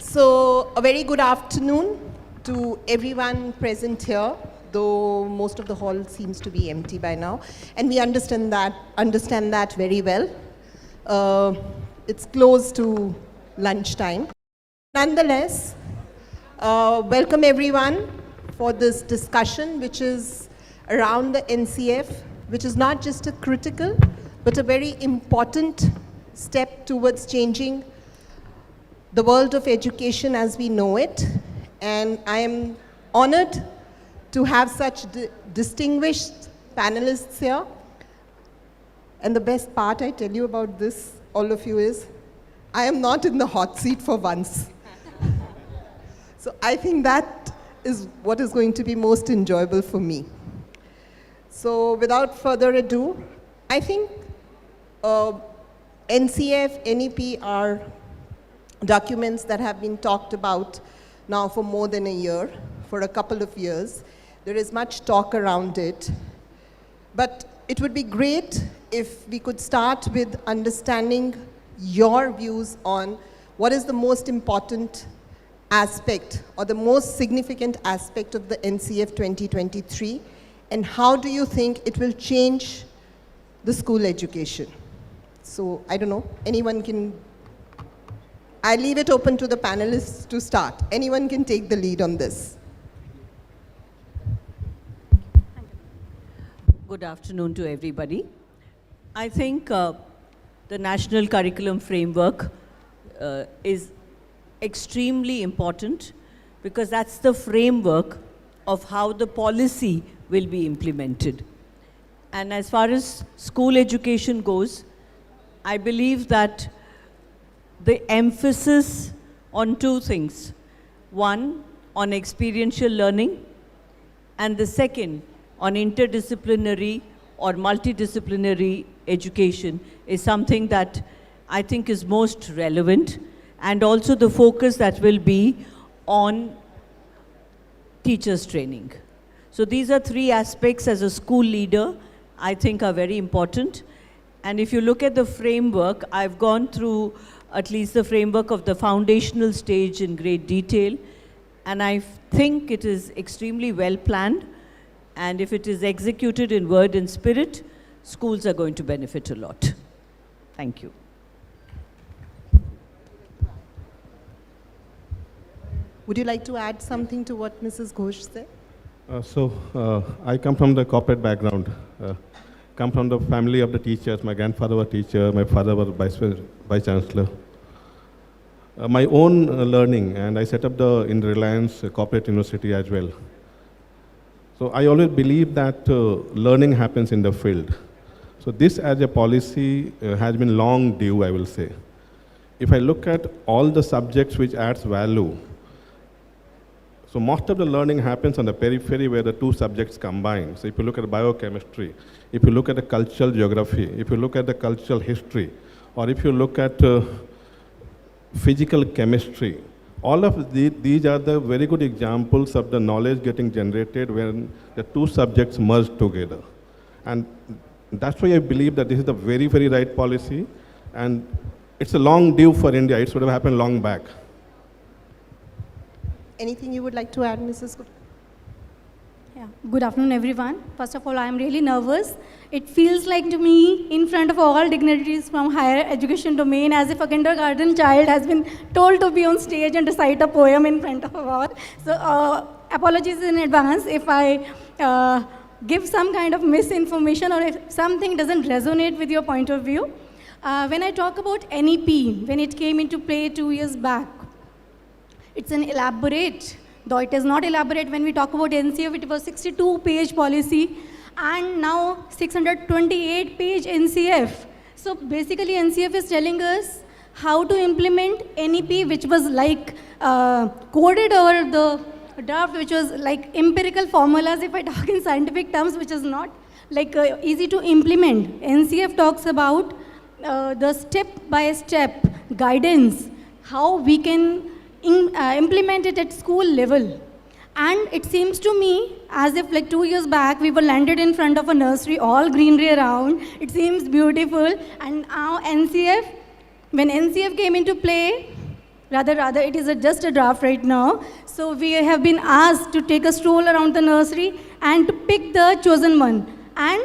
So, a very good afternoon to everyone present here, though most of the hall seems to be empty by now, and we understand that very well. It's close to lunchtime. Nonetheless, welcome everyone for this discussion, which is around the NCF, which is not just a critical, but a very important step towards changing the world of education as we know it. And I am honored to have such distinguished panelists here. And the best part I tell you about this, all of you, is I am not in the hot seat for once. So I think that is what is going to be most enjoyable for me. So without further ado, I think NCF, NEP are documents that have been talked about now for more than a year, for a couple of years. There is much talk around it. But it would be great if we could start with understanding your views on what is the most important aspect or the most significant aspect of the NCF 2023, and how do you think it will change the school education? So, I don't know, anyone can, I leave it open to the panelists to start. Anyone can take the lead on this. Good afternoon to everybody. I think the National Curriculum Framework is extremely important because that's the framework of how the policy will be implemented. And as far as school education goes, I believe that the emphasis on two things. One, on experiential learning, and the second, on interdisciplinary or multidisciplinary education is something that I think is most relevant, and also the focus that will be on teachers' training. So these are three aspects as a school leader I think are very important. And if you look at the framework, I've gone through at least the framework of the foundational stage in great detail, and I think it is extremely well planned, and if it is executed in word and spirit, schools are going to benefit a lot. Thank you. Would you like to add something to what Mrs. Ghosh said? I come from the corporate background. Come from the family of the teachers. My grandfather was a teacher, my father was vice chancellor. My own learning, and I set up in Reliance Corporate University as well. So I always believe that learning happens in the field. So this as a policy has been long due, I will say. If I look at all the subjects which adds value, so most of the learning happens on the periphery where the two subjects combine. So if you look at biochemistry, if you look at the cultural geography, if you look at the cultural history, or if you look at physical chemistry, all of these are the very good examples of the knowledge getting generated when the two subjects merge together. And that's why I believe that this is the very, very right policy. And it's a long due for India. It should have happened long back. Anything you would like to add, Mrs. Gupta? Yeah. Good afternoon, everyone. First of all, I am really nervous. It feels like to me, in front of all dignitaries from higher education domain, as if a kindergarten child has been told to be on stage and recite a poem in front of all. So, apologies in advance if I give some kind of misinformation or if something doesn't resonate with your point of view. When I talk about NEP, when it came into play 2 years back, it's an elaborate, though it is not elaborate when we talk about NCF, it was 62-page policy, and now 628-page NCF. So basically NCF is telling us how to implement NEP, which was like coded over the draft, which was like empirical formulas, if I talk in scientific terms, which is not like easy to implement. NCF talks about the step-by-step guidance, how we can implement it at school level. And it seems to me as if like 2 years back, we were landed in front of a nursery, all greenery around. It seems beautiful. And now NCF, when NCF came into play, Rather, it is just a draft right now. So we have been asked to take a stroll around the nursery and to pick the chosen one. And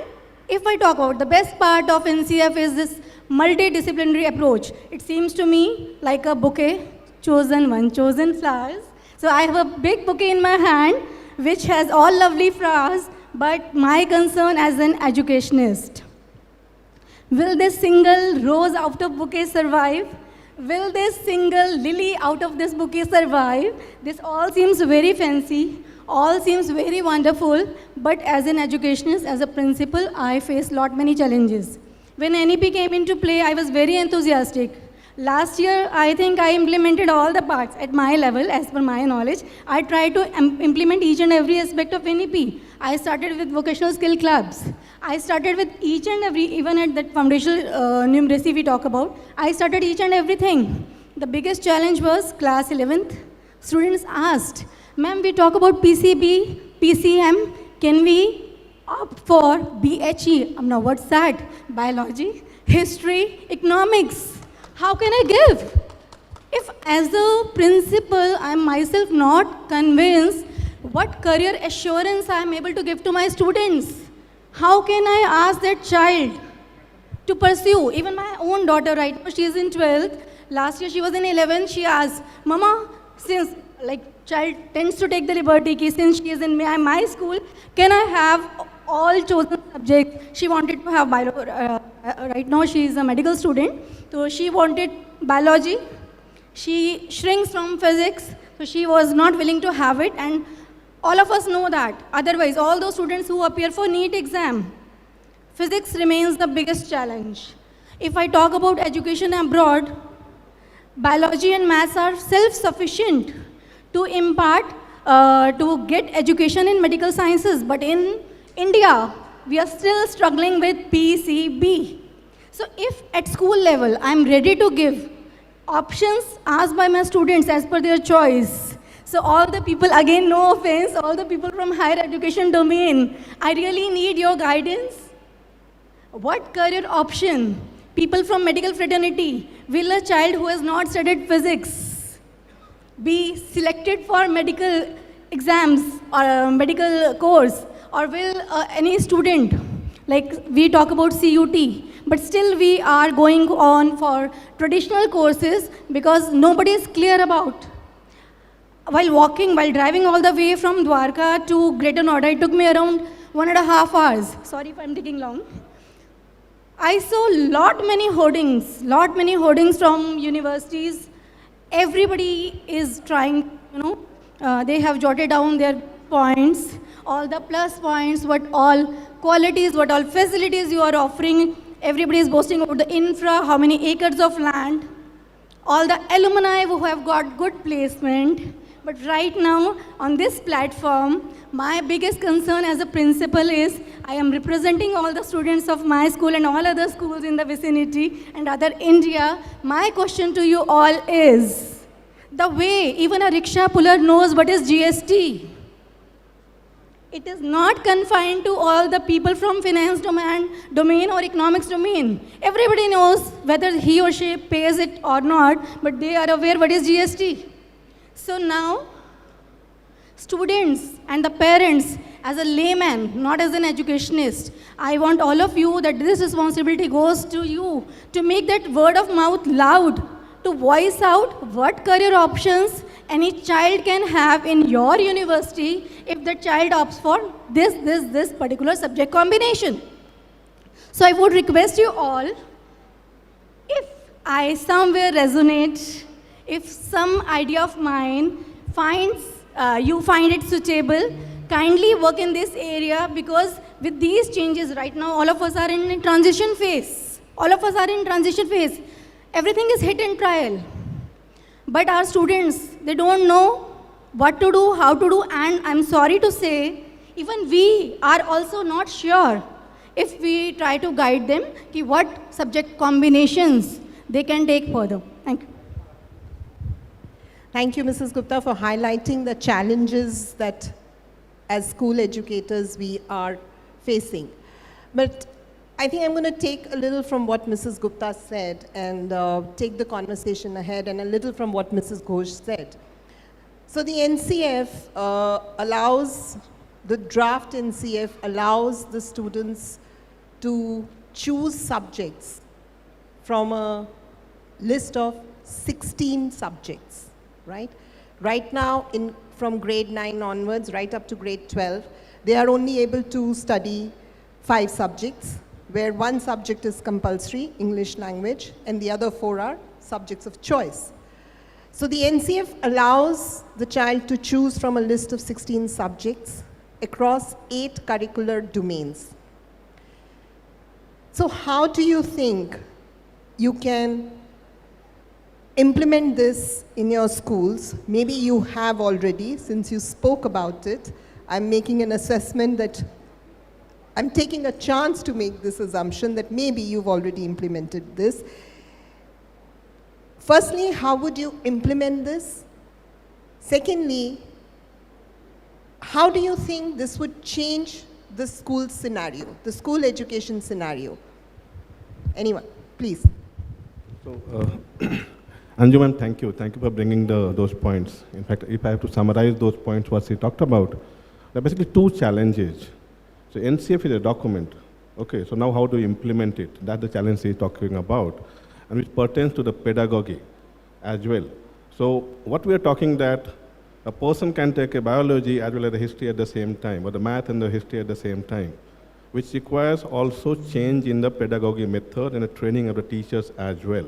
if I talk about the best part of NCF is this multidisciplinary approach. It seems to me like a bouquet, chosen one, chosen flowers. So I have a big bouquet in my hand, which has all lovely flowers, but my concern as an educationist. Will this single rose out of bouquet survive? Will this single lily out of this bouquet survive? This all seems very fancy, all seems very wonderful, but as an educationist, as a principal, I face many challenges. When NEP came into play, I was very enthusiastic. Last year, I think I implemented all the parts at my level, as per my knowledge. I tried to implement each and every aspect of NEP. I started with vocational skill clubs. I started with each and every, even at that foundational numeracy we talk about, I started each and everything. The biggest challenge was class 11th. Students asked, ma'am, we talk about PCB, PCM, can we opt for BHE? Now what's that? Biology, history, economics. How can I give? If as a principal, I am myself not convinced what career assurance I am able to give to my students. How can I ask that child to pursue? Even my own daughter right now, she is in 12th. Last year she was in 11th. She asked, Mama, since child tends to take the liberty, since she is in my school, can I have all chosen subjects? She wanted to have biology. Right now she is a medical student. So she wanted biology. She shrinks from physics. So she was not willing to have it. And all of us know that. Otherwise, all those students who appear for NEET exam, physics remains the biggest challenge. If I talk about education abroad, biology and maths are self-sufficient to impart, to get education in medical sciences. But in India, we are still struggling with PCB. So if at school level, I'm ready to give options asked by my students as per their choice. So all the people, again, no offense, all the people from higher education domain, I really need your guidance. What career option? People from medical fraternity, will a child who has not studied physics be selected for medical exams or a medical course? Or will any student, like we talk about CUT, but still we are going on for traditional courses because nobody is clear about. While driving all the way from Dwarka to Greater Noida, it took me around 1.5 hours. Sorry if I'm taking long. I saw lot many hoardings from universities. Everybody is trying, they have jotted down their points, all the plus points, what all qualities, what all facilities you are offering. Everybody is boasting about the infra, how many acres of land, all the alumni who have got good placement. But right now, on this platform, my biggest concern as a principal is I am representing all the students of my school and all other schools in the vicinity and other India. My question to you all is, the way even a rickshaw puller knows what is GST, it is not confined to all the people from finance domain or economics domain. Everybody knows whether he or she pays it or not, but they are aware what is GST. So now, students and the parents, as a layman, not as an educationist, I want all of you that this responsibility goes to you to make that word of mouth loud, to voice out what career options any child can have in your university if the child opts for this particular subject combination. So I would request you all, if I somewhere resonate, if some idea of mine you find it suitable, kindly work in this area, because with these changes right now, all of us are in a transition phase. Everything is hit and trial. But our students, they don't know what to do, how to do, and I'm sorry to say, even we are also not sure if we try to guide them what subject combinations they can take further. Thank you. Thank you, Mrs. Gupta, for highlighting the challenges that as school educators we are facing. But I think I'm going to take a little from what Mrs. Gupta said and take the conversation ahead, and a little from what Mrs. Ghosh said. So the NCF allows, the draft NCF allows the students to choose subjects from a list of 16 subjects, right? Right now, from grade 9 onwards, right up to grade 12, they are only able to study 5 subjects, where one subject is compulsory, English language, and the other 4 are subjects of choice. So the NCF allows the child to choose from a list of 16 subjects across 8 curricular domains. So how do you think you can implement this in your schools? Maybe you have already, since you spoke about it. I'm making an assessment that I'm taking a chance to make this assumption that maybe you've already implemented this. Firstly, how would you implement this? Secondly, how do you think this would change the school scenario, the school education scenario? Anyone, please. So, Anju ma'am, thank you. Thank you for bringing those points. In fact, if I have to summarize those points what she talked about, there are basically 2 challenges. So NCF is a document. Okay, so now how do you implement it? That's the challenge she's talking about, and which pertains to the pedagogy as well. So what we are talking that a person can take a biology as well as a history at the same time, or the math and the history at the same time, which requires also change in the pedagogy method and the training of the teachers as well.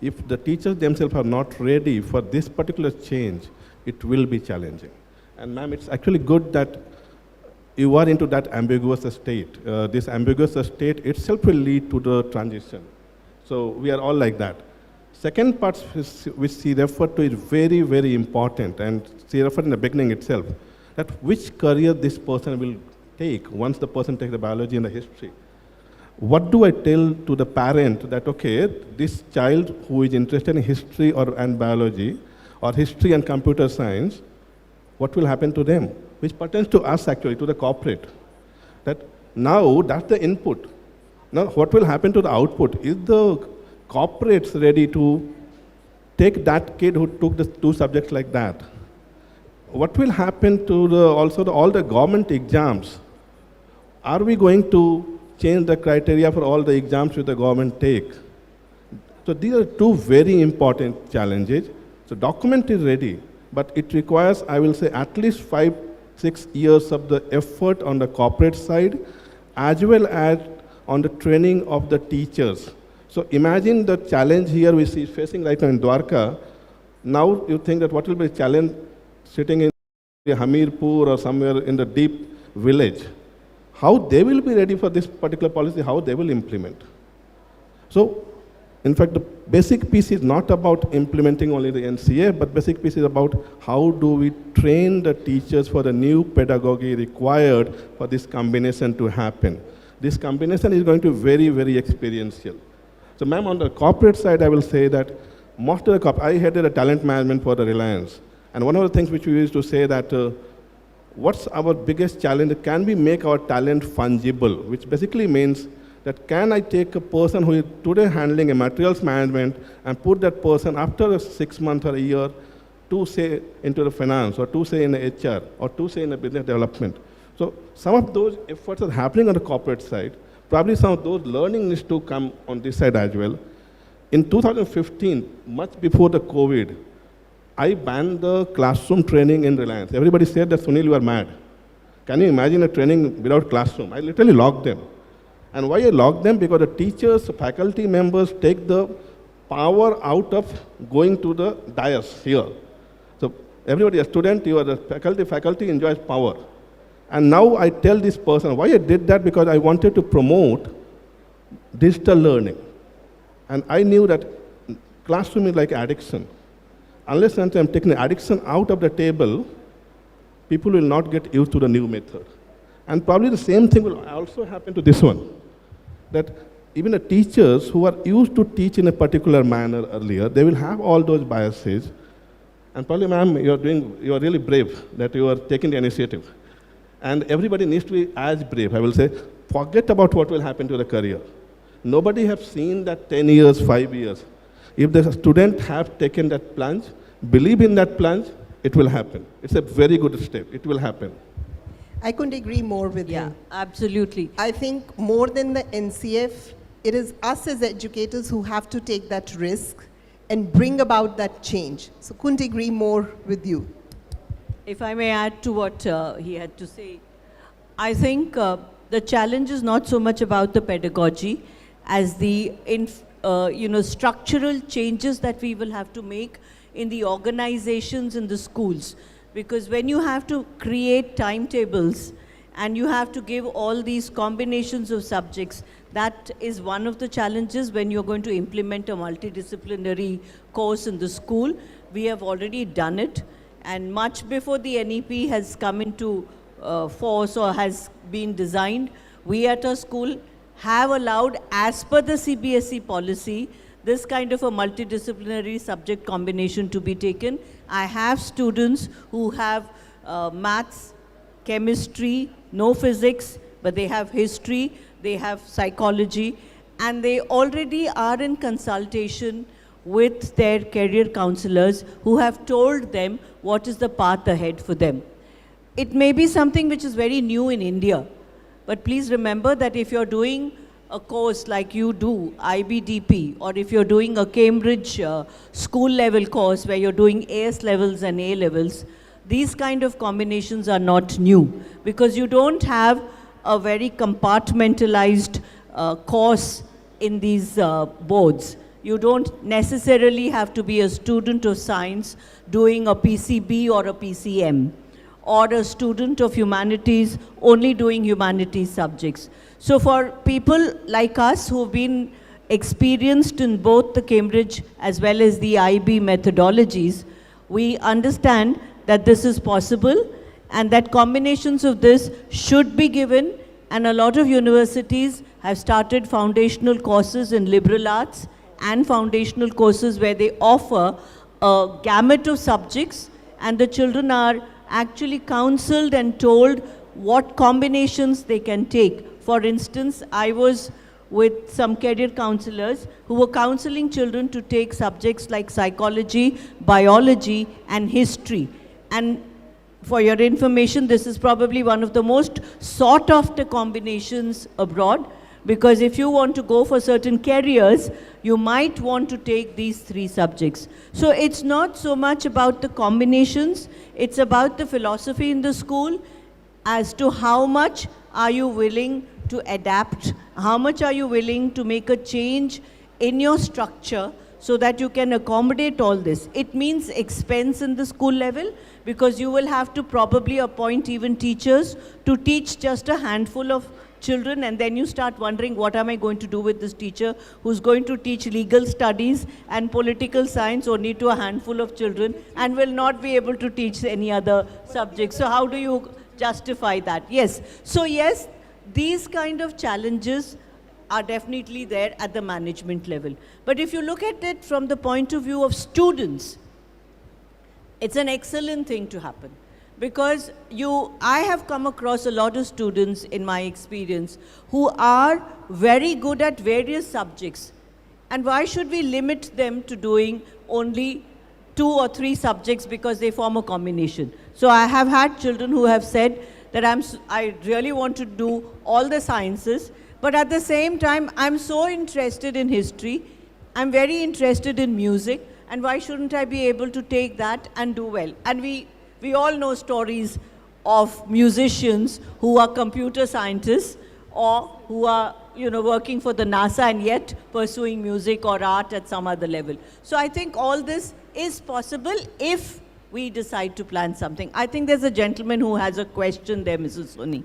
If the teachers themselves are not ready for this particular change, it will be challenging. And ma'am, it's actually good that you are into that ambiguous state. This ambiguous state itself will lead to the transition. So we are all like that. Second part which she referred to is very, very important, and she referred in the beginning itself, that which career this person will take once the person takes the biology and the history. What do I tell to the parent that, okay, this child who is interested in history and biology, or history and computer science, what will happen to them? Which pertains to us actually, to the corporate. That now that's the input. Now what will happen to the output? Is the corporates ready to take that kid who took the 2 subjects like that? What will happen to all the government exams? Are we going to change the criteria for all the exams which the government take? So these are 2 very important challenges. So document is ready, but it requires, I will say, at least 5-6 years of the effort on the corporate side, as well as on the training of the teachers. So imagine the challenge here we see facing right now in Dwarka. Now you think that what will be the challenge sitting in Hamirpur or somewhere in the deep village? How they will be ready for this particular policy, how they will implement. So, in fact, the basic piece is not about implementing only the NCA, but basic piece is about how do we train the teachers for the new pedagogy required for this combination to happen. This combination is going to be very, very experiential. So, ma'am, on the corporate side, I will say that most of the I headed a talent management for the Reliance. And one of the things which we used to say that what's our biggest challenge? Can we make our talent fungible? Which basically means that can I take a person who is today handling a materials management and put that person after 6 months or a year to say into the finance, or to say in the HR, or to say in the business development. So some of those efforts are happening on the corporate side. Probably some of those learning needs to come on this side as well. In 2015, much before the COVID, I banned the classroom training in Reliance. Everybody said that, Sunil, you are mad. Can you imagine a training without classroom? I literally locked them. And why I locked them? Because the teachers, faculty members take the power out of going to the dais here. So everybody, a student, you are the faculty enjoys power. And now I tell this person, why I did that? Because I wanted to promote digital learning. And I knew that classroom is like addiction. Unless I'm taking the addiction out of the table, people will not get used to the new method. And probably the same thing will also happen to this one. That even the teachers who are used to teach in a particular manner earlier, they will have all those biases. And probably, ma'am, you are really brave that you are taking the initiative. And everybody needs to be as brave. I will say, forget about what will happen to the career. Nobody has seen that 10 years, 5 years. If the student have taken that plunge, believe in that plunge, it will happen. It's a very good step. It will happen. I couldn't agree more with Yeah, you. absolutely. I think more than the NCF, it is us as educators who have to take that risk and bring about that change. So couldn't agree more with you. If I may add to what he had to say, I think the challenge is not so much about the pedagogy as the structural changes that we will have to make in the organizations in the schools. Because when you have to create timetables and you have to give all these combinations of subjects, that is one of the challenges when you're going to implement a multidisciplinary course in the school. We have already done it, and much before the NEP has come into force or has been designed, we at our school have allowed, as per the CBSE policy, this kind of a multidisciplinary subject combination to be taken. I have students who have maths, chemistry, no physics, but they have history, they have psychology, and they already are in consultation with their career counselors who have told them what is the path ahead for them. It may be something which is very new in India, but please remember that if you're doing a course like you do, IBDP, or if you're doing a Cambridge school level course where you're doing AS levels and A levels, these kind of combinations are not new, because you don't have a very compartmentalized course in these boards. You don't necessarily have to be a student of science doing a PCB or a PCM, or a student of humanities only doing humanities subjects. So for people like us who've been experienced in both the Cambridge as well as the IB methodologies, we understand that this is possible and that combinations of this should be given, and a lot of universities have started foundational courses in liberal arts and foundational courses where they offer a gamut of subjects, and the children are actually counseled and told what combinations they can take. For instance, I was with some career counselors who were counseling children to take subjects like psychology, biology, and history. And for your information, this is probably one of the most sought after combinations abroad, because if you want to go for certain careers, you might want to take these 3 subjects. So it's not so much about the combinations, it's about the philosophy in the school as to how much are you willing to adapt, how much are you willing to make a change in your structure so that you can accommodate all this. It means expense in the school level, because you will have to probably appoint even teachers to teach just a handful of children, and then you start wondering, what am I going to do with this teacher who's going to teach legal studies and political science only to a handful of children and will not be able to teach any other subjects? So how do you justify that? Yes. So yes, these kind of challenges are definitely there at the management level. But if you look at it from the point of view of students, it's an excellent thing to happen. Because I have come across a lot of students in my experience who are very good at various subjects. And why should we limit them to doing only 2 or 3 subjects because they form a combination? So I have had children who have said that I really want to do all the sciences, but at the same time, I'm so interested in history, I'm very interested in music, and why shouldn't I be able to take that and do well? And we all know stories of musicians who are computer scientists or who are working for the NASA and yet pursuing music or art at some other level. So I think all this is possible if we decide to plan something. I think there's a gentleman who has a question there, Mrs. Soni.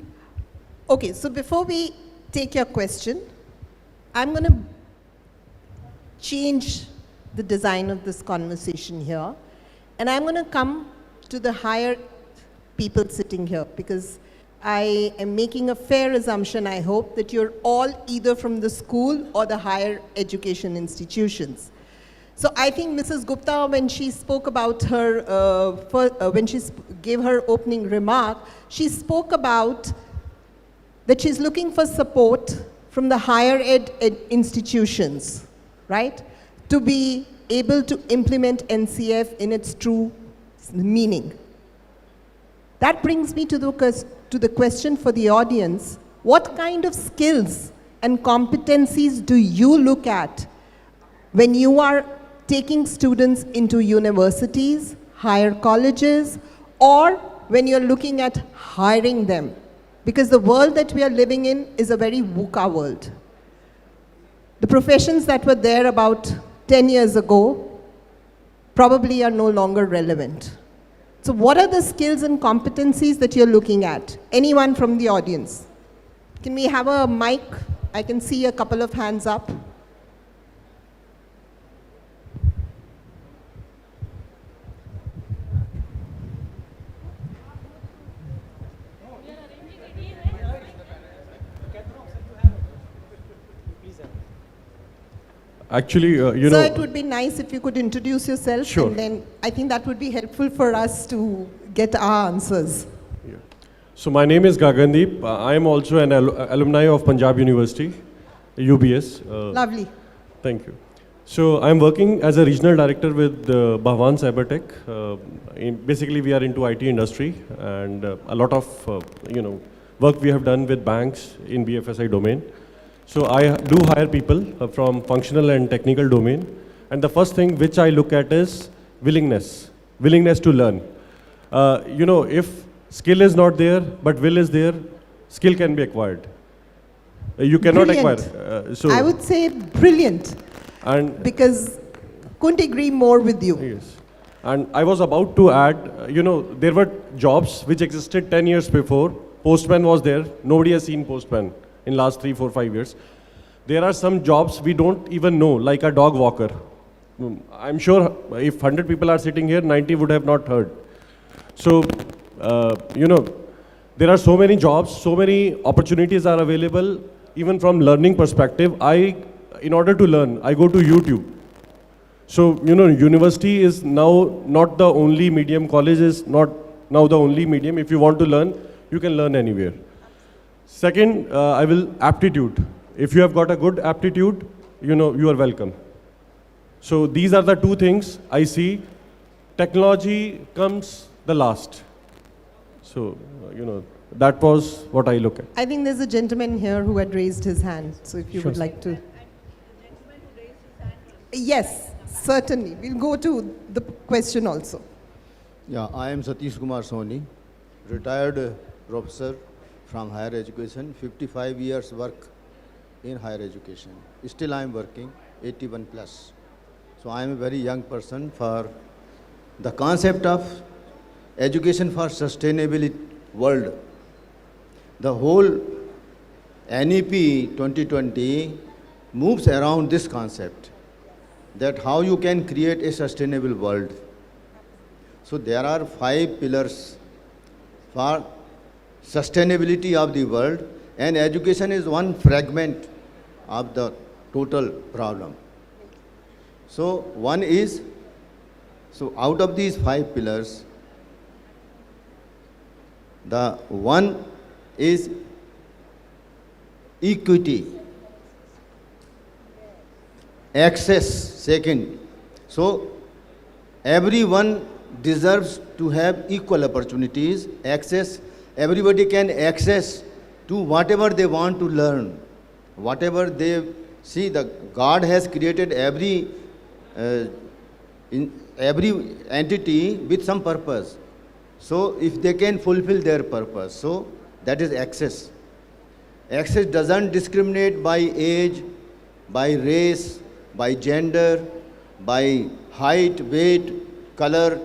Okay, so before we take your question, I'm going to change the design of this conversation here, and I'm going to come to the higher people sitting here, because I am making a fair assumption, I hope, that you're all either from the school or the higher education institutions. So I think Mrs. Gupta, when she spoke about her, when she gave her opening remark, she spoke about that she's looking for support from the higher ed institutions, right, to be able to implement NCF in its true meaning. That brings me to the question for the audience: what kind of skills and competencies do you look at when you are taking students into universities, higher colleges, or when you're looking at hiring them? Because the world that we are living in is a very VUCA world. The professions that were there about 10 years ago probably are no longer relevant. So what are the skills and competencies that you're looking at? Anyone from the audience? Can we have a mic? I can see a couple of hands up. Actually, you Sir, know... it would be nice if you could introduce yourself. Sure. And then I think that would be helpful for us to get our answers. Yeah. So my name is Gagandeep. I am also an alumni of Punjab University, UBS. Lovely. Thank you. So I'm working as a regional director with Bhagwan Cybertech. Basically, we are into IT industry, and a lot of work we have done with banks in BFSI domain. So I do hire people from functional and technical domain, and the first thing which I look at is willingness to learn. If skill is not there but will is there, skill can be acquired. You cannot Brilliant. acquire. I would say brilliant. And because couldn't agree more with you. yes. And I was about to add, there were jobs which existed 10 years before. Postman was there. Nobody has seen postman in last 3, 4, 5 years. There are some jobs we don't even know, like a dog walker. I'm sure if 100 people are sitting here, 90 would have not heard. So, there are so many jobs, so many opportunities are available, even from learning perspective. In order to learn, I go to YouTube. So, university is now not the only medium, college is not now the only medium. If you want to learn, you can learn anywhere. Second, aptitude. If you have got a good aptitude, you are welcome. So these are the two things I see. Technology comes the last. So, that was what I look at. I think there's a gentleman here who had raised his hand. So if you would like to. Yes, certainly. We'll go to the question also. Yeah, I am Satish Kumar Soni, retired professor from higher education, 55 years work in higher education. Still I am working, 81 plus. So I am a very young person for the concept of education for sustainability world. The whole NEP 2020 moves around this concept, that how you can create a sustainable world. So there are 5 pillars for sustainability of the world, and education is one fragment of the total problem. So one is, so out of these 5 pillars, the one is equity, access, second. So everyone deserves to have equal opportunities, access. Everybody can access to whatever they want to learn, whatever they see. The God has created every entity with some purpose. So if they can fulfill their purpose, so that is access. Access doesn't discriminate by age, by race, by gender, by height, weight, color,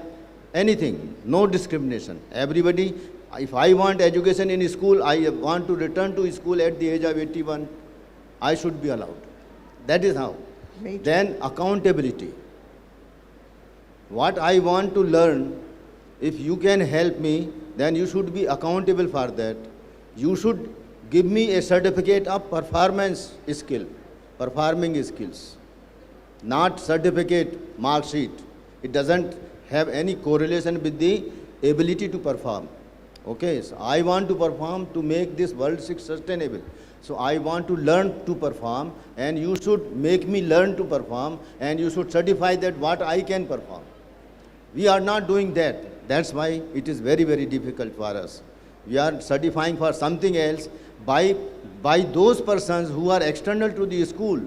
anything. No discrimination. Everybody. If I want education in school, I want to return to school at the age of 81, I should be allowed. That is how. Then accountability. What I want to learn, if you can help me, then you should be accountable for that. You should give me a certificate of performance skill, performing skills, not certificate, mark sheet. It doesn't have any correlation with the ability to perform. Okay, so I want to perform to make this world sustainable. So I want to learn to perform, and you should make me learn to perform, and you should certify that what I can perform. We are not doing that. That's why it is very, very difficult for us. We are certifying for something else by those persons who are external to the school.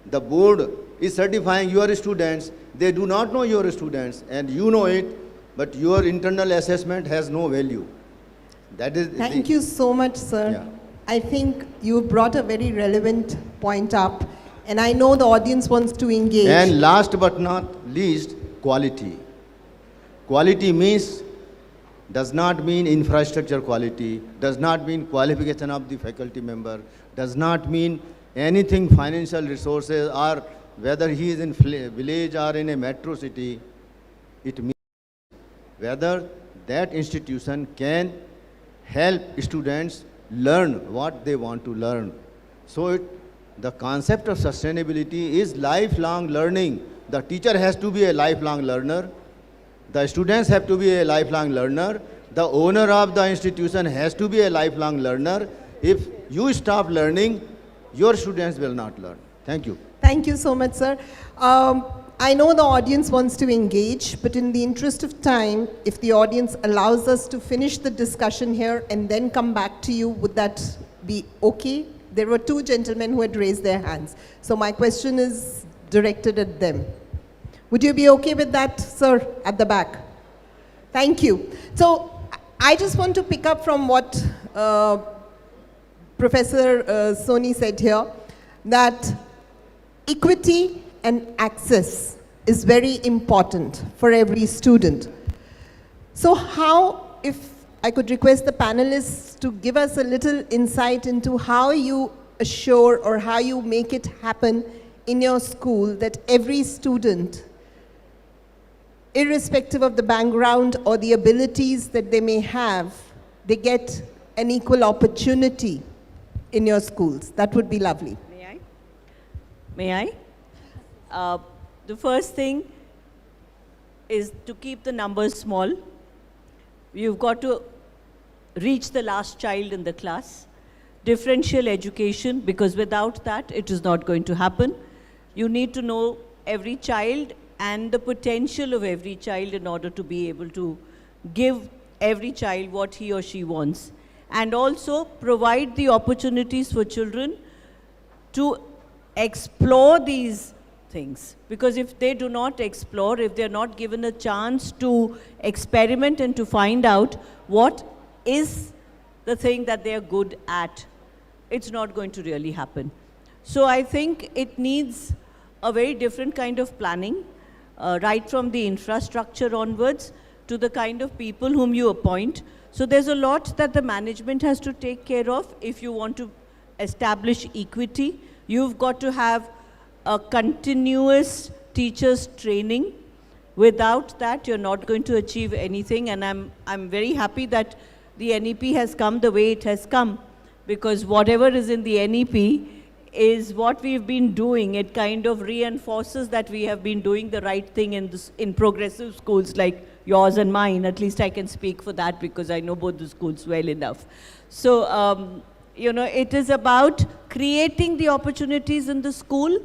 The board is certifying your students. They do not know your students, and you know it, but your internal assessment has no value. That is. Thank you so much, sir. Yeah. I think you brought a very relevant point up, and I know the audience wants to engage. And last but not least, quality. Quality does not mean infrastructure quality, does not mean qualification of the faculty member, does not mean anything financial resources, or whether he is in village or in a metro city. It means whether that institution can help students learn what they want to learn. So the concept of sustainability is lifelong learning. The teacher has to be a lifelong learner. The students have to be a lifelong learner. The owner of the institution has to be a lifelong learner. If you stop learning, your students will not learn. Thank you. Thank you so much, sir. I know the audience wants to engage, but in the interest of time, if the audience allows us to finish the discussion here and then come back to you, would that be okay? There were two gentlemen who had raised their hands. So my question is directed at them. Would you be okay with that, sir, at the back? Thank you. So I just want to pick up from what Professor Soni said here, that equity and access is very important for every student. So how, if I could request the panelists to give us a little insight into how you assure or how you make it happen in your school that every student, irrespective of the background or the abilities that they may have, they get an equal opportunity in your schools. That would be lovely. May I? The first thing is to keep the numbers small. You've got to reach the last child in the class. Differential education, because without that, it is not going to happen. You need to know every child and the potential of every child in order to be able to give every child what he or she wants. And also provide the opportunities for children to explore these things. Because if they do not explore, if they're not given a chance to experiment and to find out what is the thing that they're good at, it's not going to really happen. So I think it needs a very different kind of planning, right from the infrastructure onwards to the kind of people whom you appoint. So there's a lot that the management has to take care of. If you want to establish equity, you've got to have a continuous teachers training. Without that, you're not going to achieve anything. And I'm very happy that the NEP has come the way it has come, because whatever is in the NEP is what we've been doing. It kind of reinforces that we have been doing the right thing in progressive schools like yours and mine. At least I can speak for that because I know both the schools well enough. So, you know, it is about creating the opportunities in the school,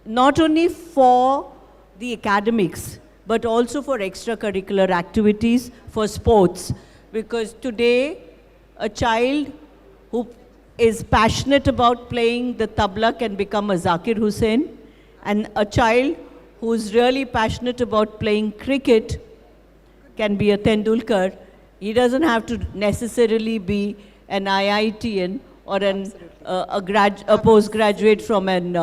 not only for the academics, but also for extracurricular activities, for sports. Because today, a child who is passionate about playing the tabla can become a Zakir Hussain, and a child who is really passionate about playing cricket can be a Tendulkar. He doesn't have to necessarily be an IITian or a postgraduate from an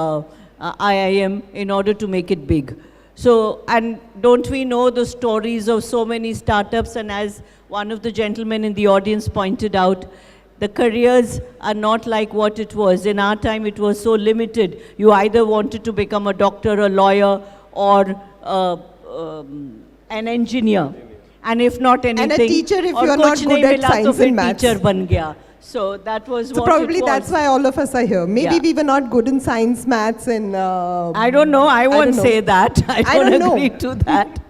IIM in order to make it big. So, and don't we know the stories of so many startups, and as one of the gentlemen in the audience pointed out, the careers are not like what it was. In our time, it was so limited. You either wanted to become a doctor, a lawyer, or an engineer. And if not anything, and a teacher if you're not good at science and maths. Teacher ban gaya. So that was so what probably it was. That's why all of us are here. Maybe Yeah. we were not good in science, maths, and I don't know. I won't say that. I don't know. agree to that.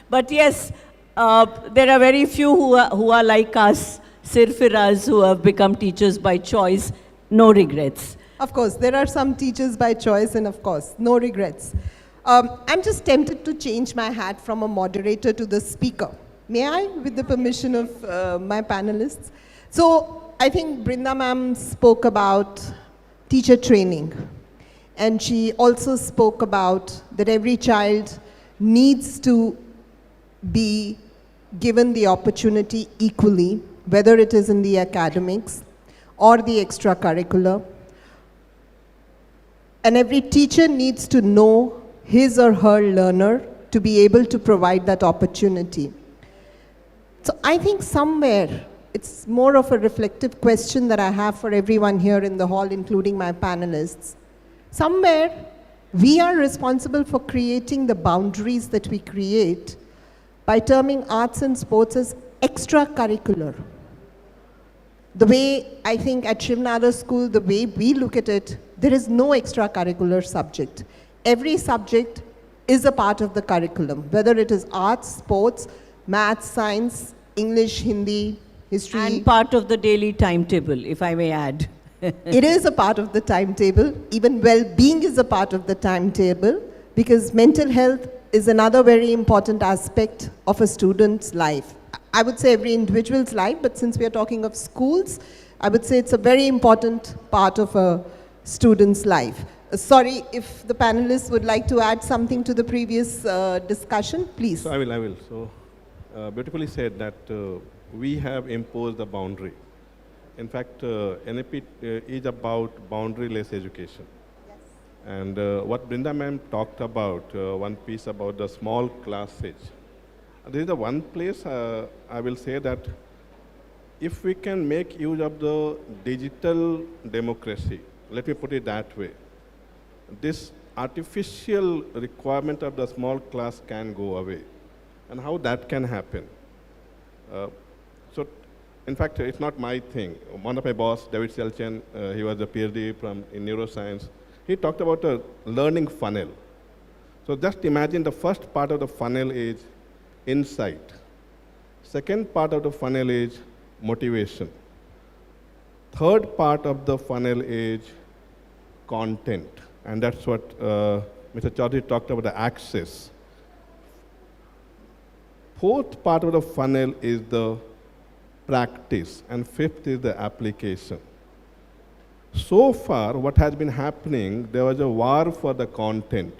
But yes, There are very few who are like us, Sirfiras, who have become teachers by choice, no regrets. Of course, there are some teachers by choice, and of course, no regrets. I'm just tempted to change my hat from a moderator to the speaker. May I, with the permission of my panelists? So, I think Brinda ma'am spoke about teacher training. And she also spoke about that every child needs to be given the opportunity equally, whether it is in the academics or the extracurricular. And every teacher needs to know his or her learner to be able to provide that opportunity. So I think somewhere, it's more of a reflective question that I have for everyone here in the hall, including my panelists. Somewhere, we are responsible for creating the boundaries that we create by terming arts and sports as extracurricular. The way, I think, at Shiv Nadar School, the way we look at it, there is no extracurricular subject. Every subject is a part of the curriculum, whether it is arts, sports, maths, science, English, Hindi, history. And part of the daily timetable, if I may add. It is a part of the timetable. Even well-being is a part of the timetable, because mental health is another very important aspect of a student's life. I would say every individual's life, but since we are talking of schools, I would say it's a very important part of a student's life. Sorry, if the panelists would like to add something to the previous discussion, please. So I will. So beautifully said that we have imposed the boundary. In fact, NAP is about boundaryless education. Yes. And what Brinda ma'am talked about, one piece about the small class age. There is the one place I will say that if we can make use of the digital democracy, let me put it that way, this artificial requirement of the small class can go away. And how that can happen? So, in fact, it's not my thing. One of my boss, David Selchen, he was a PhD in neuroscience. He talked about a learning funnel. So just imagine the first part of the funnel is insight. Second part of the funnel is motivation. Third part of the funnel is content. And that's what Mr. Chaudhary talked about, the access. Fourth part of the funnel is the practice, and fifth is the application. So far, what has been happening, there was a war for the content,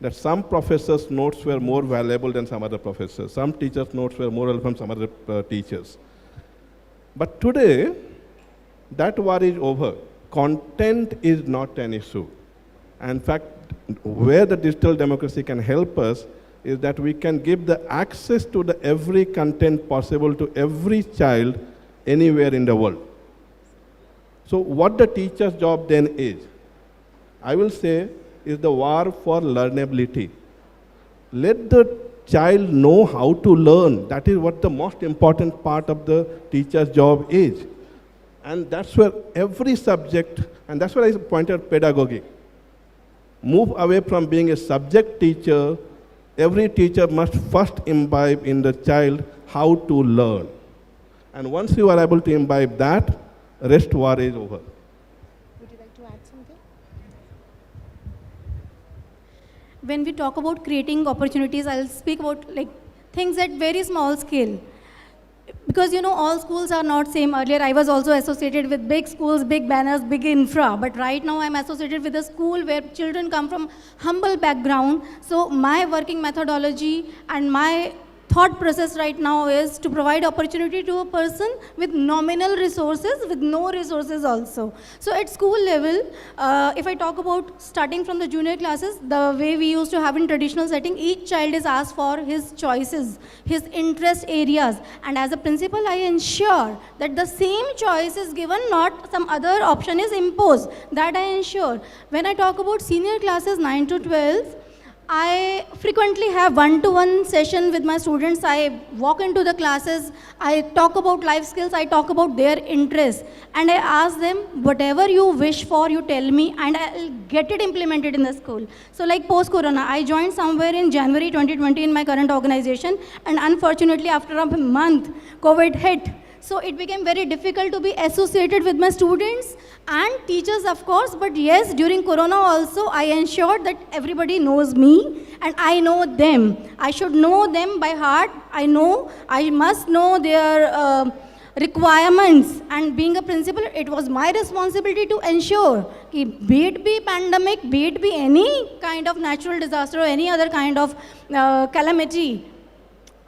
that some professors' notes were more valuable than some other professors. Some teachers' notes were more valuable from some other teachers. But today, that war is over. Content is not an issue. In fact, where the digital democracy can help us is that we can give the access to the every content possible to every child anywhere in the world. So what the teacher's job then is, I will say, is the war for learnability. Let the child know how to learn. That is what the most important part of the teacher's job is. And that's where every subject, and that's where I pointed pedagogy. Move away from being a subject teacher. Every teacher must first imbibe in the child how to learn. And once you are able to imbibe that, rest war is over. Would you like to add something? When we talk about creating opportunities, I'll speak about like things at very small scale. Because all schools are not same. Earlier I was also associated with big schools, big banners, big infra. But right now I'm associated with a school where children come from humble background. So my working methodology and my thought process right now is to provide opportunity to a person with nominal resources, with no resources also. So at school level, if I talk about starting from the junior classes, the way we used to have in traditional setting, each child is asked for his choices, his interest areas. And as a principal, I ensure that the same choice is given, not some other option is imposed. That I ensure. When I talk about senior classes 9 to 12, I frequently have one-to-one session with my students. I walk into the classes, I talk about life skills, I talk about their interests, and I ask them, whatever you wish for, you tell me, and I'll get it implemented in the school. So like post-corona, I joined somewhere in January 2020 in my current organization, and unfortunately after a month, COVID hit. So it became very difficult to be associated with my students and teachers, of course. But yes, during Corona also, I ensured that everybody knows me and I know them. I should know them by heart. I must know their requirements. And being a principal, it was my responsibility to ensure, be it be pandemic, be it be any kind of natural disaster or any other kind of calamity,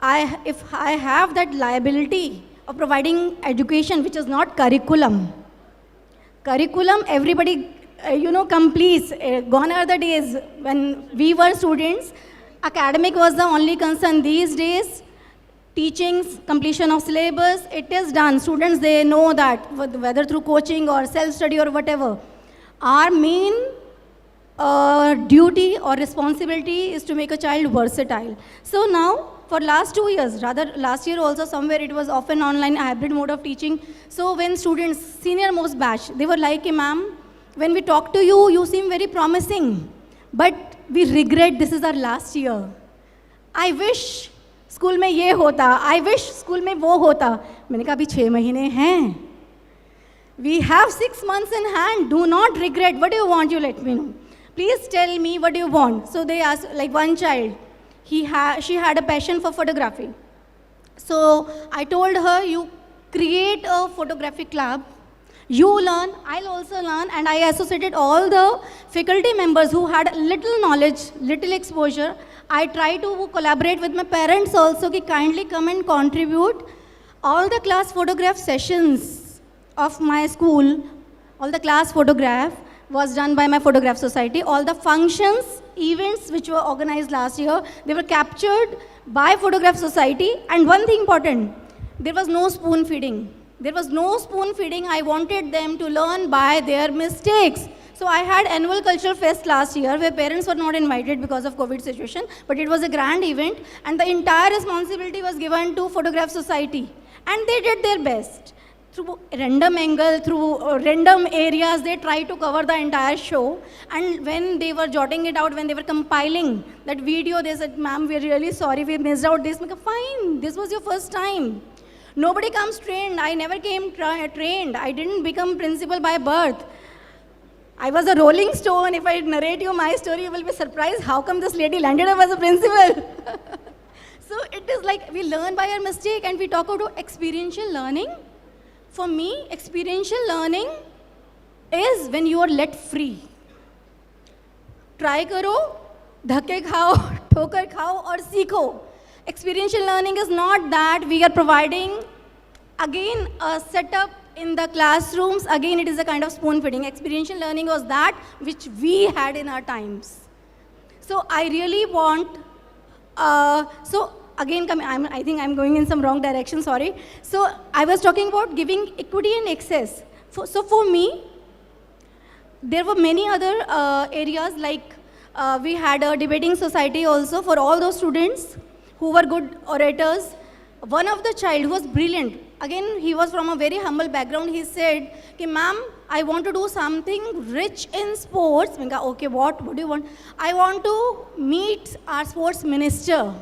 if I have that liability of providing education, which is not curriculum. Curriculum, everybody, completes. Gone are the days when we were students. Academic was the only concern. These days, teachings, completion of syllabus, it is done. Students, they know that, whether through coaching or self-study or whatever. Our main duty or responsibility is to make a child versatile. So now, for last 2 years, rather last year also somewhere it was often online hybrid mode of teaching. So when students, senior most batch, they were like, hey, ma'am, when we talk to you, you seem very promising. But we regret this is our last year. I wish school में ये होता, I wish school में वो होता. मैंने कहा अभी 6 महीने हैं. We have 6 months in hand. Do not regret. What do you want? You let me know. Please tell me what do you want. So they asked, like one child, she had a passion for photography. So I told her, you create a photographic club, you learn, I'll also learn, and I associated all the faculty members who had little knowledge, little exposure. I try to collaborate with my parents also, ki kindly come and contribute. All the class photograph sessions of my school, all the class photograph was done by my photograph society. All the functions, events which were organized last year, they were captured by photograph society. And one thing important, there was no spoon feeding. There was no spoon feeding. I wanted them to learn by their mistakes. So I had annual cultural fest last year where parents were not invited because of COVID situation, but it was a grand event and the entire responsibility was given to photograph society. And they did their best. Through random angle, through random areas, they tried to cover the entire show. And when they were jotting it out, when they were compiling that video, they said, ma'am, we're really sorry, we missed out this. Fine, this was your first time. Nobody comes trained. I never came trained. I didn't become principal by birth. I was a rolling stone. If I narrate you my story, you will be surprised how come this lady landed up as a principal. So it is like we learn by our mistake and we talk about experiential learning. For me, experiential learning is when you are let free. Try karo, dhakke khao, ठोकर khao और सीखो. Experiential learning is not that we are providing again a setup in the classrooms. Again, it is a kind of spoon feeding. Experiential learning was that which we had in our times. So I really want, I think I'm going in some wrong direction, sorry. So I was talking about giving equity and access. So for me, there were many other areas like we had a debating society also for all those students who were good orators. One of the child who was brilliant, again he was from a very humble background, he said, ma'am, I want to do something rich in sports. Okay, what do you want? I want to meet our sports minister.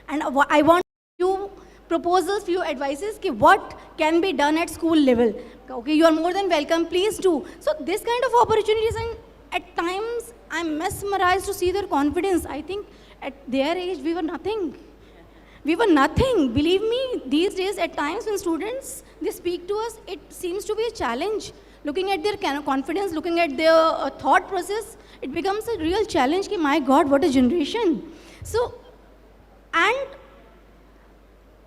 And I want few proposals, few advices, what can be done at school level. Okay, you are more than welcome, please do. So this kind of opportunities, and at times I'm mesmerized to see their confidence. I think at their age we were nothing. We were nothing. Believe me, these days at times when students, they speak to us, it seems to be a challenge. Looking at their confidence, looking at their thought process, it becomes a real challenge. My God, what a generation. So, and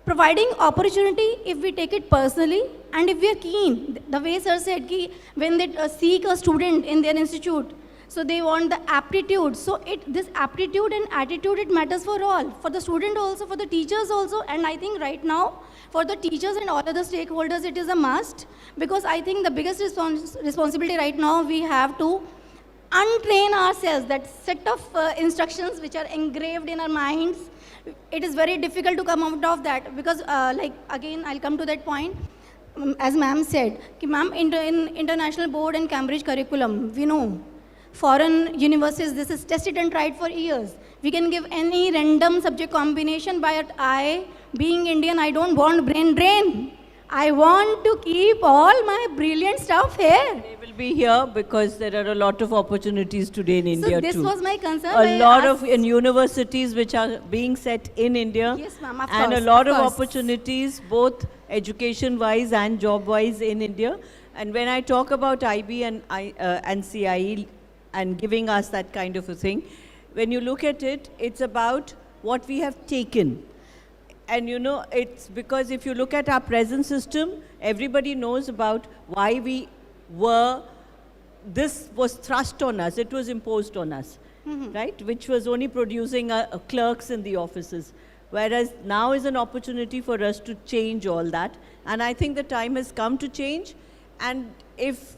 providing opportunity, if we take it personally, and if we are keen, the way sir said, when they seek a student in their institute, so they want the aptitude. So this aptitude and attitude, it matters for all. For the student also, for the teachers also, and I think right now, for the teachers and all other stakeholders, it is a must, because I think the biggest responsibility right now, we have to untrain ourselves, that set of instructions which are engraved in our minds, it is very difficult to come out of that because, like, again, I'll come to that point. As ma'am said, ma'am, in international board and Cambridge curriculum, we know, foreign universities, this is tested and tried for years. We can give any random subject combination, but I, being Indian, I don't want brain drain. I want to keep all my brilliant stuff here. They will be here because there are a lot of opportunities today in India too. So this was my concern. A lot of universities which are being set in India. Yes, ma'am, of and course, a lot of of course. opportunities, both education-wise and job-wise in India. And when I talk about IB and CIE and giving us that kind of a thing, when you look at it, it's about what we have taken. And you know, it's because if you look at our present system, everybody knows about why we were, this was thrust on us, it was imposed on us, right? Which was only producing clerks in the offices. Whereas now is an opportunity for us to change all that. And I think the time has come to change. And if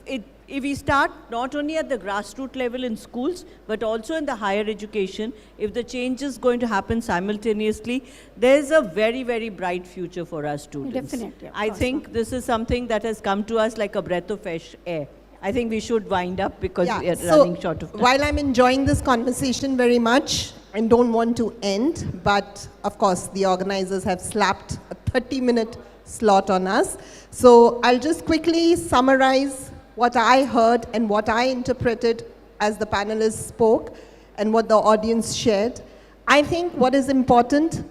we start not only at the grassroots level in schools, but also in the higher education, if the change is going to happen simultaneously, there's a very, very bright future for our students. Definitely. I think this is something that has come to us like a breath of fresh air. I think we should wind up because we are running short of time. While I'm enjoying this conversation very much and don't want to end, but of course the organizers have slapped a 30-minute slot on us. So I'll just quickly summarize what I heard and what I interpreted as the panelists spoke and what the audience shared. I think what is important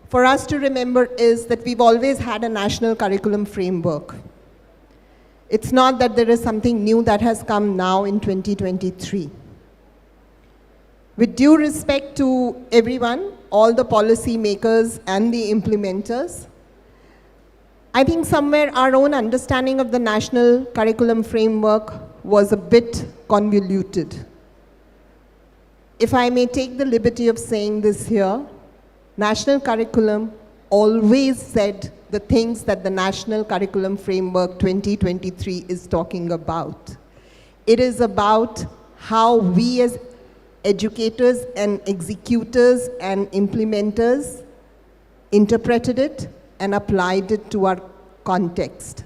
for us to remember is that we've always had a national curriculum framework. It's not that there is something new that has come now in 2023. With due respect to everyone, all the policy makers and the implementers, I think somewhere our own understanding of the national curriculum framework was a bit convoluted. If I may take the liberty of saying this here, national curriculum always said the things that the National Curriculum Framework 2023 is talking about. It is about how we as educators and executors and implementers interpreted it and applied it to our context.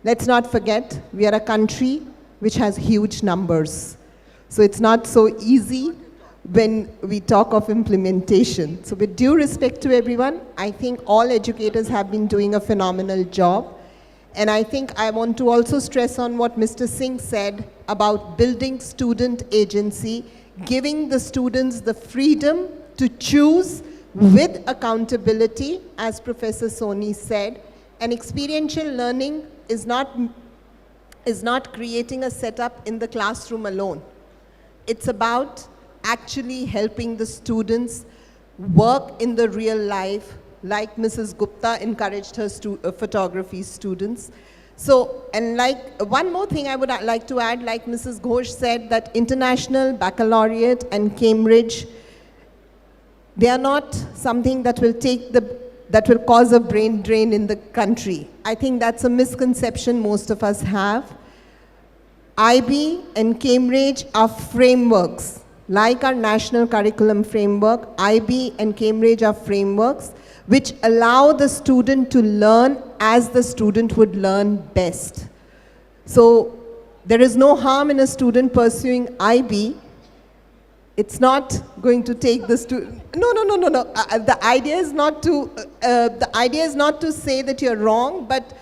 Let's not forget, we are a country which has huge numbers. So it's not so easy when we talk of implementation. So with due respect to everyone, I think all educators have been doing a phenomenal job. And I think I want to also stress on what Mr. Singh said about building student agency, giving the students the freedom to choose with accountability, as Professor Soni said. And experiential learning is not creating a setup in the classroom alone. It's about actually helping the students work in the real life, like Mrs. Gupta encouraged her photography students. So, and like one more thing I would like to add, like Mrs. Ghosh said, that international baccalaureate and Cambridge, they are not something that will cause a brain drain in the country. I think that's a misconception most of us have. IB and Cambridge are frameworks. Like our national curriculum framework, IB and Cambridge are frameworks which allow the student to learn as the student would learn best. So there is no harm in a student pursuing IB. It's not going to take the student. No. The idea is not to say that you're wrong, but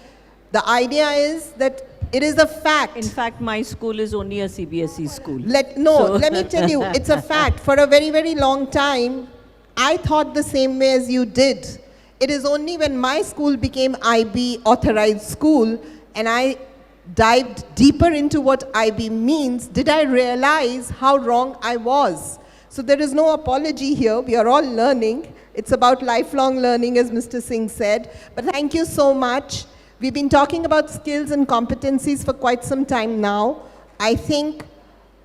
the idea is that it is a fact. In fact, my school is only a CBSE school. Let me tell you, it's a fact. For a very, very long time, I thought the same way as you did. It is only when my school became IB authorized school and I dived deeper into what IB means, did I realize how wrong I was. So there is no apology here. We are all learning. It's about lifelong learning, as Mr. Singh said. But thank you so much. We've been talking about skills and competencies for quite some time now. I think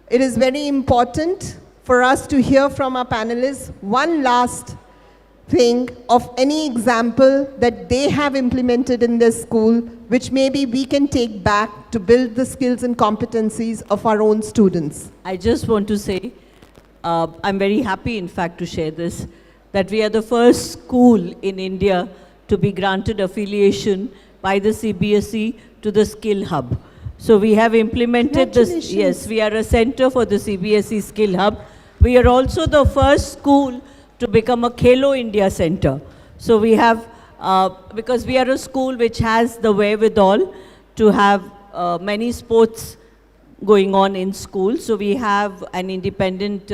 it is very important for us to hear from our panelists one last think of any example that they have implemented in their school, which maybe we can take back to build the skills and competencies of our own students? I just want to say, I'm very happy, in fact, to share this, that we are the first school in India to be granted affiliation by the CBSE to the Skill Hub. So we have implemented this. Yes, we are a center for the CBSE Skill Hub. We are also the first school to become a Khelo India center. So we have, because we are a school which has the wherewithal to have many sports going on in school. So we have an independent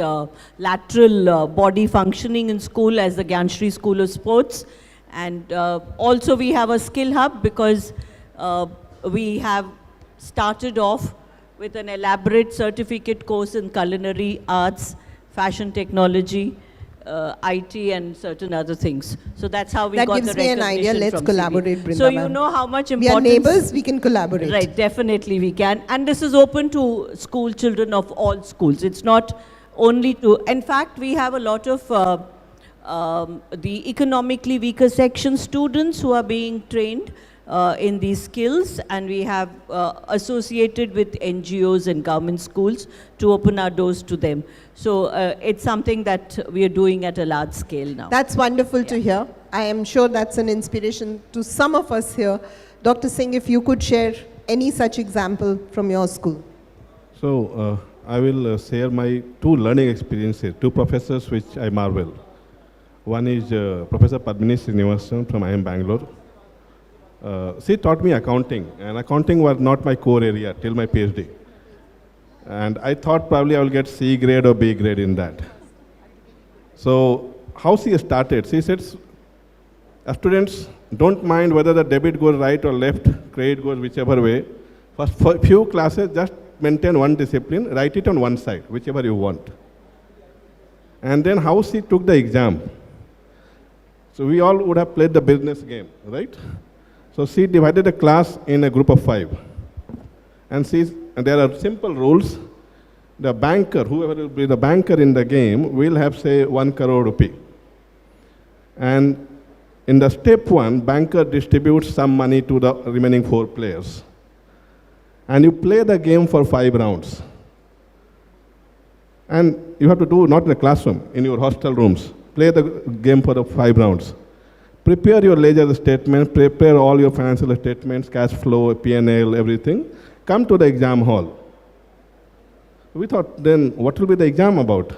lateral body functioning in school as the Gyanshri School of Sports. And also we have a skill hub because we have started off with an elaborate certificate course in culinary arts, fashion technology, IT and certain other things. So that's how we that got the gives me an idea. recognition Let's from collaborate, CB. Brinda So you ma'am. know how much We importance... are neighbors, we can collaborate. Right, definitely we can. And this is open to school children of all schools. It's not only to... In fact, we have a lot of the economically weaker section students who are being trained in these skills, and we have associated with NGOs and government schools to open our doors to them. So it's something that we are doing at a large scale now. That's wonderful to hear. I am sure that's an inspiration to some of us here. Dr. Singh, if you could share any such example from your school. So I will share my two learning experiences, two professors which I marvel. One is Professor Padmini Srinivasan from IIM Bangalore. She taught me accounting, and accounting was not my core area till my PhD. And I thought probably I will get C grade or B grade in that. So how she started, she said, students, don't mind whether the debit goes right or left, credit goes whichever way. First, for few classes, just maintain one discipline, write it on one side, whichever you want. And then how she took the exam. So we all would have played the business game, right? So she divided the class in a group of 5. And there are simple rules. The banker, whoever will be the banker in the game, will have, say, 1 crore rupee. And in the step 1, banker distributes some money to the remaining 4 players. And you play the game for 5 rounds. And you have to do not in a classroom, in your hostel rooms. Play the game for the 5 rounds. Prepare your ledger statement, prepare all your financial statements, cash flow, P&L, everything. Come to the exam hall. We thought, then what will be the exam about?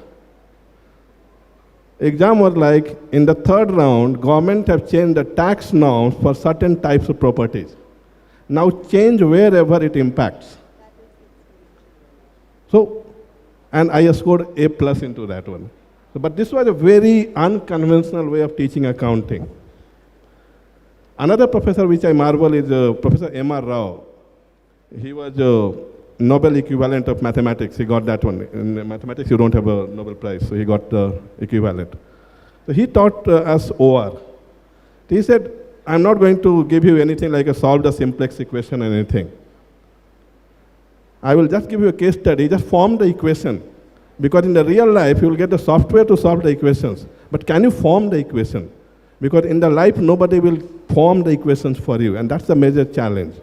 Exam was like, in the 3rd round, government have changed the tax norms for certain types of properties. Now change wherever it impacts. So, and I scored A+ into that one. So, but this was a very unconventional way of teaching accounting. Another professor which I marvel is Professor M.R. Rao. He was a Nobel equivalent of mathematics. He got that one. In mathematics, you don't have a Nobel Prize, so he got the equivalent. So he taught us OR. He said, I'm not going to give you anything like a solve the simplex equation or anything. I will just give you a case study, just form the equation. Because in the real life, you will get the software to solve the equations. But can you form the equation? Because in the life, nobody will form the equations for you, and that's the major challenge.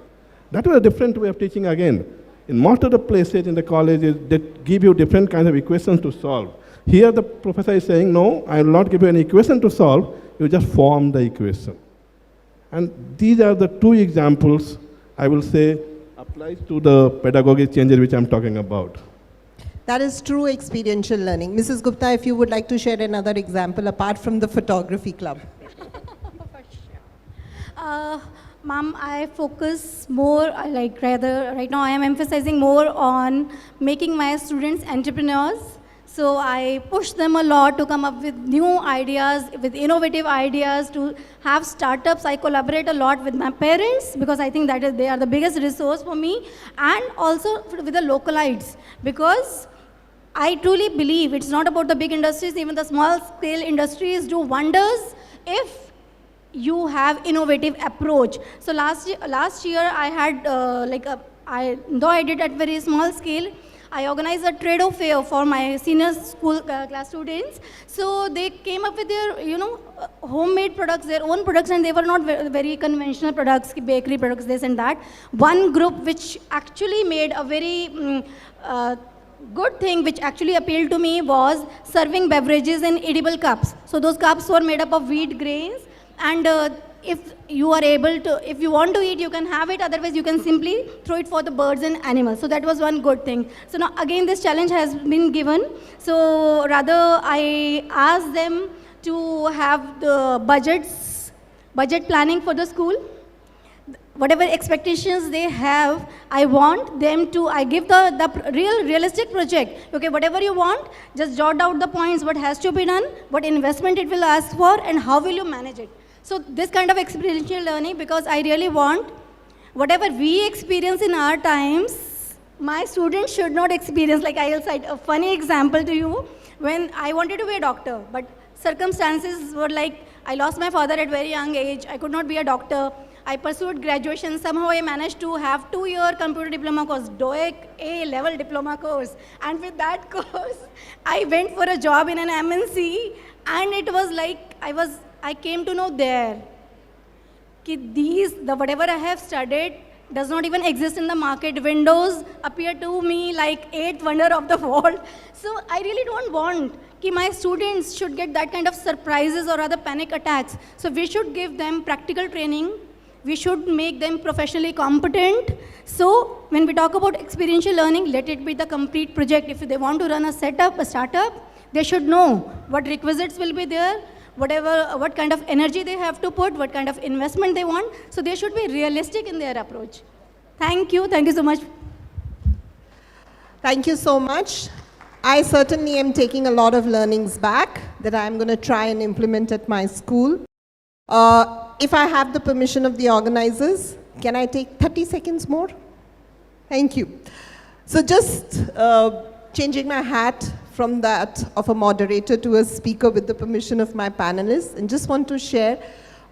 That was a different way of teaching again. In most of the places in the colleges, they give you different kinds of equations to solve. Here the professor is saying, no, I will not give you an equation to solve, you just form the equation. And these are the 2 examples, I will say, applies to the pedagogic changes which I'm talking about. That is true experiential learning. Mrs. Gupta, if you would like to share another example apart from the photography club. Ma'am, I focus more, right now I am emphasizing more on making my students entrepreneurs. So I push them a lot to come up with new ideas, with innovative ideas, to have startups. I collaborate a lot with my parents because I think that they are the biggest resource for me, and also with the localites, because I truly believe it's not about the big industries, even the small scale industries do wonders if you have innovative approach. So last year I had though I did at very small scale, I organized a trade-off fair for my senior school class students. So they came up with their, homemade products, their own products, and they were not very conventional products, bakery products, this and that. One group which actually made a very good thing which actually appealed to me was serving beverages in edible cups. So those cups were made up of wheat grains, and if you are able to, if you want to eat, you can have it, otherwise you can simply throw it for the birds and animals. So that was one good thing. So now again this challenge has been given. So rather I asked them to have the budget planning for the school. Whatever expectations they have, I want them to, I give the realistic project. Okay, whatever you want, just jot out the points, what has to be done, what investment it will ask for, and how will you manage it. So this kind of experiential learning, because I really want, whatever we experience in our times, my students should not experience. Like I'll cite a funny example to you. When I wanted to be a doctor, but circumstances were like, I lost my father at very young age, I could not be a doctor. I pursued graduation. Somehow I managed to have 2-year computer diploma course, DOEC A-level diploma course. And with that course, I went for a job in an MNC, and it was like, I came to know there that whatever I have studied does not even exist in the market. Windows appear to me like 8th wonder of the world. So I really don't want that my students should get that kind of surprises or other panic attacks. So we should give them practical training. We should make them professionally competent. So when we talk about experiential learning, let it be the complete project. If they want to run a startup, they should know what requisites will be there, what kind of energy they have to put, what kind of investment they want. So they should be realistic in their approach. Thank you so much. Thank you so much. I certainly am taking a lot of learnings back that I'm going to try and implement at my school. If I have the permission of the organizers, can I take 30 seconds more? Thank you. So just changing my hat from that of a moderator to a speaker with the permission of my panelists, and just want to share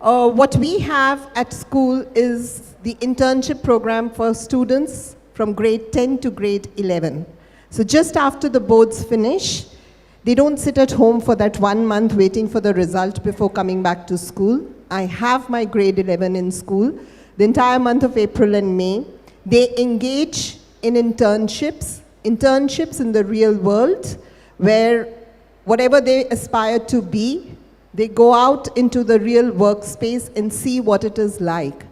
what we have at school is the internship program for students from grade 10 to grade 11. So just after the boards finish, they don't sit at home for that 1 month waiting for the result before coming back to school. I have my grade 11 in school. The entire month of April and May, they engage in internships in the real world, where whatever they aspire to be, they go out into the real workspace and see what it is like.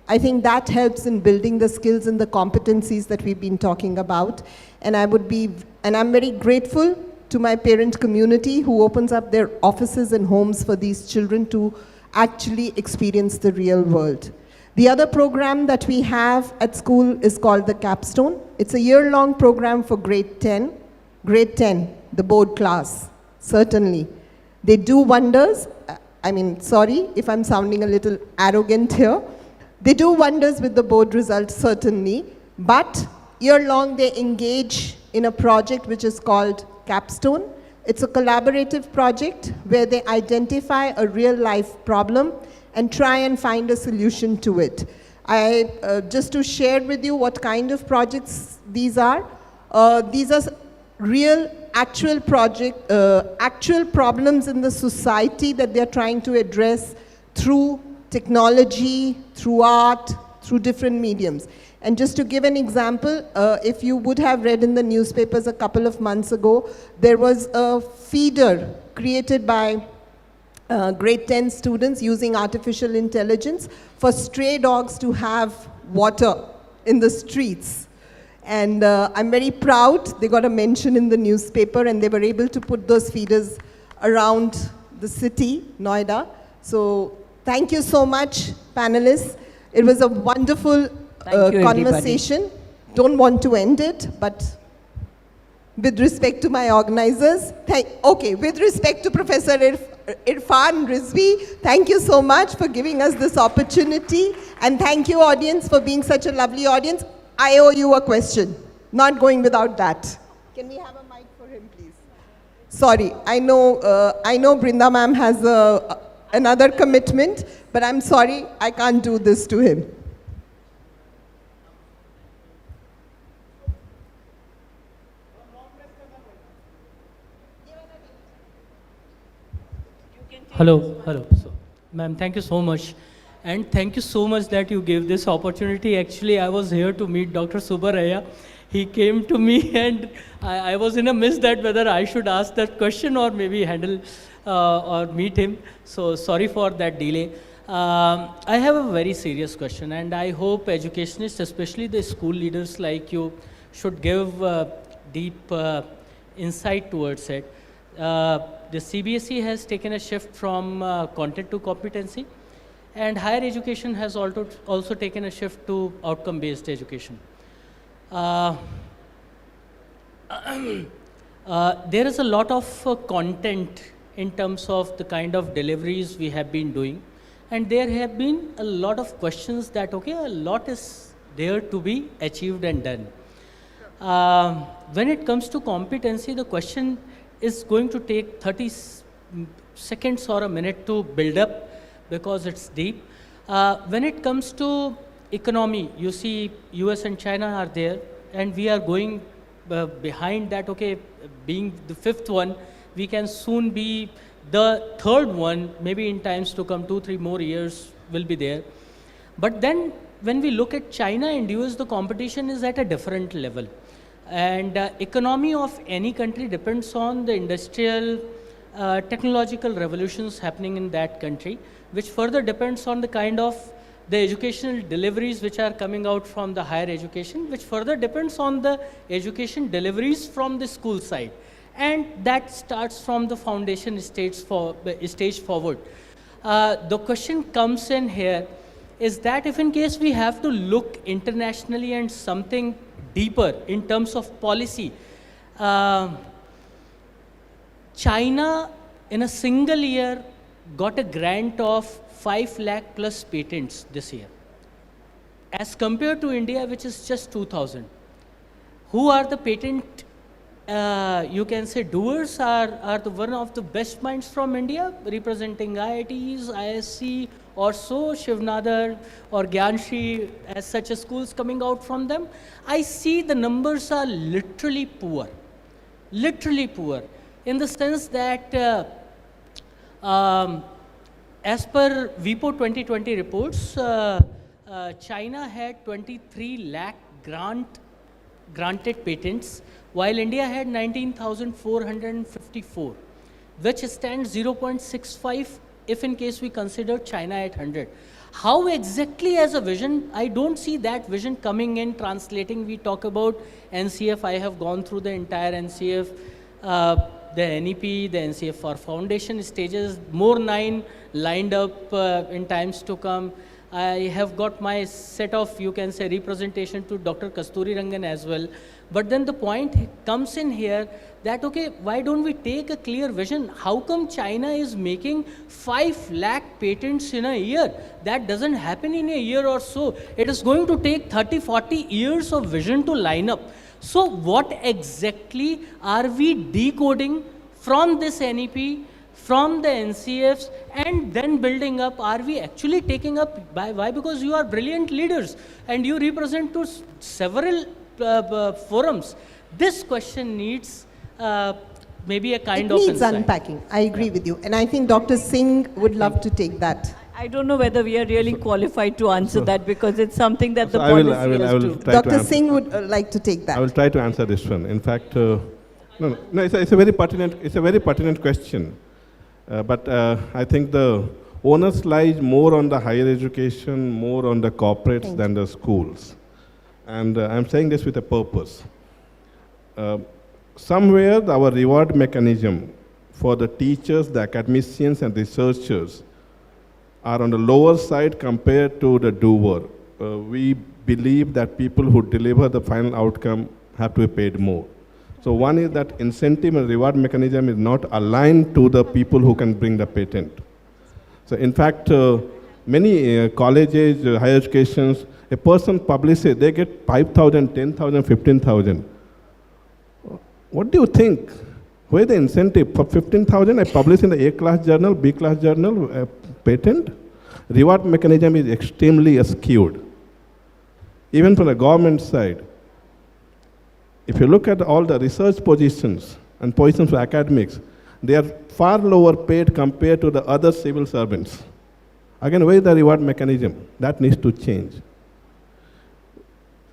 I think that helps in building the skills and the competencies that we've been talking about. And I'm very grateful to my parent community who opens up their offices and homes for these children to actually experience the real world. The other program that we have at school is called the Capstone. It's a year-long program for grade 10. Grade 10, the board class, certainly. They do wonders. Sorry if I'm sounding a little arrogant here. They do wonders with the board results, certainly. But year-long, they engage in a project which is called Capstone. It's a collaborative project where they identify a real-life problem and try and find a solution to it. Just to share with you what kind of projects these are real, actual problems in the society that they're trying to address through technology, through art, through different mediums. And just to give an example, if you would have read in the newspapers a couple of months ago, there was a feeder created by grade 10 students using artificial intelligence for stray dogs to have water in the streets. And I'm very proud they got a mention in the newspaper, and they were able to put those feeders around the city, Noida. So thank you so much, panelists. It was a wonderful conversation. Don't want to end it, but with respect to my organizers, with respect to Professor Irfan Rizvi, thank you so much for giving us this opportunity, and thank you, audience, for being such a lovely audience. I owe you a question. Not going without that. Can we have a mic for him, please? Sorry, I know Brinda ma'am has another commitment, but I'm sorry, I can't do this to him. Hello. So, ma'am, thank you so much. And thank you so much that you gave this opportunity. Actually, I was here to meet Dr. Subbaraya. He came to me and I was in a mist that whether I should ask that question or maybe handle or meet him. So sorry for that delay. I have a very serious question and I hope educationists, especially the school leaders like you, should give deep insight towards it. The CBSE has taken a shift from content to competency, and higher education has also taken a shift to outcome-based education. There is a lot of content in terms of the kind of deliveries we have been doing, and there have been a lot of questions that, okay, a lot is there to be achieved and done. When it comes to competency, the question is going to take 30 seconds or a minute to build up because it's deep. When it comes to economy, you see US and China are there and we are going behind that, okay, being the fifth one, we can soon be the third one, maybe in times to come, 2-3 more years will be there. But then when we look at China and US, the competition is at a different level. And economy of any country depends on the industrial technological revolutions happening in that country, which further depends on the kind of the educational deliveries which are coming out from the higher education, which further depends on the education deliveries from the school side. And that starts from the foundation stage forward. The question comes in here is that if in case we have to look internationally and something deeper in terms of policy, China in a single year got a grant of 5 lakh plus patents this year, as compared to India, which is just 2,000. Who are the patent, you can say, doers are the one of the best minds from India, representing IITs, ISC, or so, Shiv, Nadar, or Gyanshi, as such as schools coming out from them. I see the numbers are literally poor, in the sense that as per WIPO 2020 reports, China had 23 lakh granted patents, while India had 19,454, which stands 0.65 if in case we consider China at 100. How exactly as a vision? I don't see that vision coming in, translating. We talk about NCF. I have gone through the entire NCF, the NEP, the NCF for foundation stages, more 9 lined up in times to come. I have got my set of, you can say, representation to Dr. Kasturi Rangan as well. But then the point comes in here that, okay, why don't we take a clear vision? How come China is making 5 lakh patents in a year? That doesn't happen in a year or so. It is going to take 30-40 years of vision to line up. So what exactly are we decoding from this NEP, from the NCFs, and then building up? Are we actually taking up? Why? Because you are brilliant leaders and you represent to several forums. This question needs maybe a kind of insight. It needs unpacking. I agree with you. And I think Dr. Singh would love to take that. I don't know whether we are really qualified to answer that, because it's something that the I policy will has to. Dr. Singh would like to take that. I will try to answer this one. In fact, it's a very pertinent question. But I think the onus lies more on the higher education, more on the corporates than the schools. And I'm saying this with a purpose. Somewhere our reward mechanism for the teachers, the academicians and researchers are on the lower side compared to the doer. We believe that people who deliver the final outcome have to be paid more. So one is that incentive and reward mechanism is not aligned to the people who can bring the patent. So in fact, many colleges, higher educations, a person publishes, they get 5,000, 10,000, 15,000. What do you think? Where the incentive? For 15,000, I publish in the A-class journal, B-class journal, patent. Reward mechanism is extremely skewed. Even from the government side, if you look at all the research positions and positions for academics, They are far lower paid compared to the other civil servants. Again, where is the reward mechanism? That needs to change.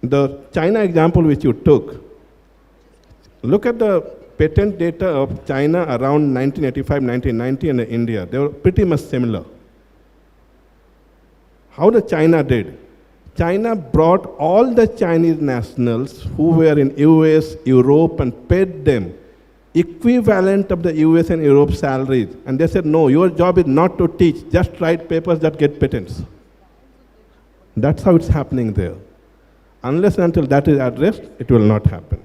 The China example which you took, look at the patent data of China around 1985, 1990 and India. They were pretty much similar. How the China did? China brought all the Chinese nationals who were in US, Europe and paid them equivalent of the US and Europe salaries. And they said, no, your job is not to teach, just write papers that get patents. That's how it's happening there. Unless and until that is addressed, it will not happen.